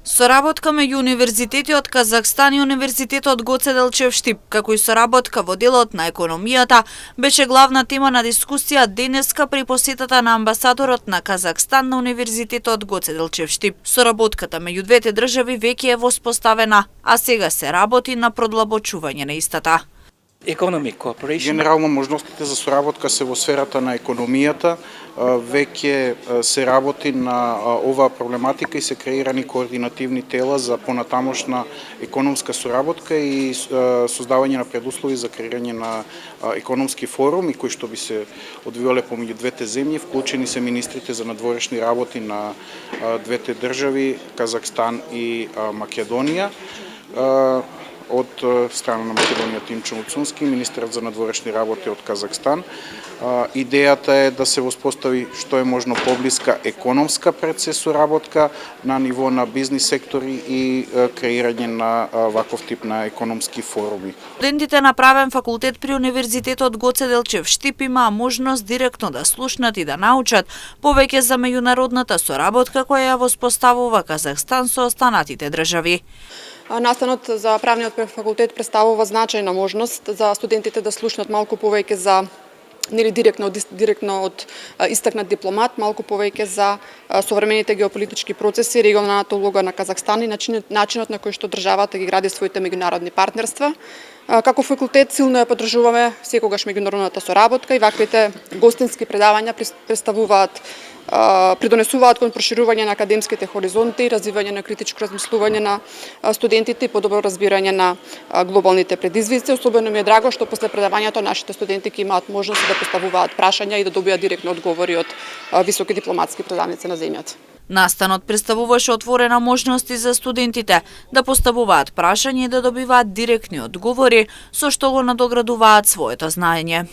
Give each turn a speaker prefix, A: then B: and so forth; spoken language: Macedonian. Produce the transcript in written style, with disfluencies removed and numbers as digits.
A: Соработка меѓу Универзитети од Казахстан и Универзитетот Гоце Делчев Штип, како и соработка во делот на економијата, беше главна тема на дискусија денеска при посетата на амбасадорот на Казахстан на Универзитетот Гоце Делчев Штип. Соработката меѓу двете држави веќе е воспоставена, а сега се работи на продлабочување на истата.
B: Генерално можностите за соработка се во сферата на економијата, веќе се работи на оваа проблематика и се креирани координативни тела за понатамошна економска соработка и создавање на предуслови за креирање на економски форуми кои што би се одвивале помеѓу двете земји, вклучени се министрите за надворешни работи на двете држави, Казахстан и Македонија. Од страна на Македонија Тимчо Муцунски, министерот за надворешни работи од Казахстан. Идејата е да се воспостави што е можно поблиска економска соработка на ниво на бизнис сектори и креирање на ваков тип на економски форуми.
A: Студентите на правен факултет при Универзитетот Гоце Делчев Штип имаа можност директно да слушнат и да научат повеќе за меѓународната соработка која ја воспоставува Казахстан со останатите држави.
C: Настанот за правниот факултет представува значајна можност за студентите да слушнат малку повеќе за директно од истакнат дипломат, малку повеќе за современите геополитички процеси, регионалната улога на Казахстан и начинот на кој што државата ги гради своите меѓународни партнерства. Како факултет силно ја поддржуваме секогаш меѓународната соработка и ваквите гостински предавања придонесуваат кон проширување на академските хоризонти, развивање на критичко размислување на студентите и подобро разбирање на глобалните предизвици. Особено ми е драго што после предавањето нашите студенти ќе имаат можност да поставуваат прашања и да добијат директно одговори од високи дипломатски предавници на земјата.
A: Настанот представуваше отворена можност и за студентите да поставуваат прашања и да добиваат директни одговори, со што го надоградуваат своето знаење.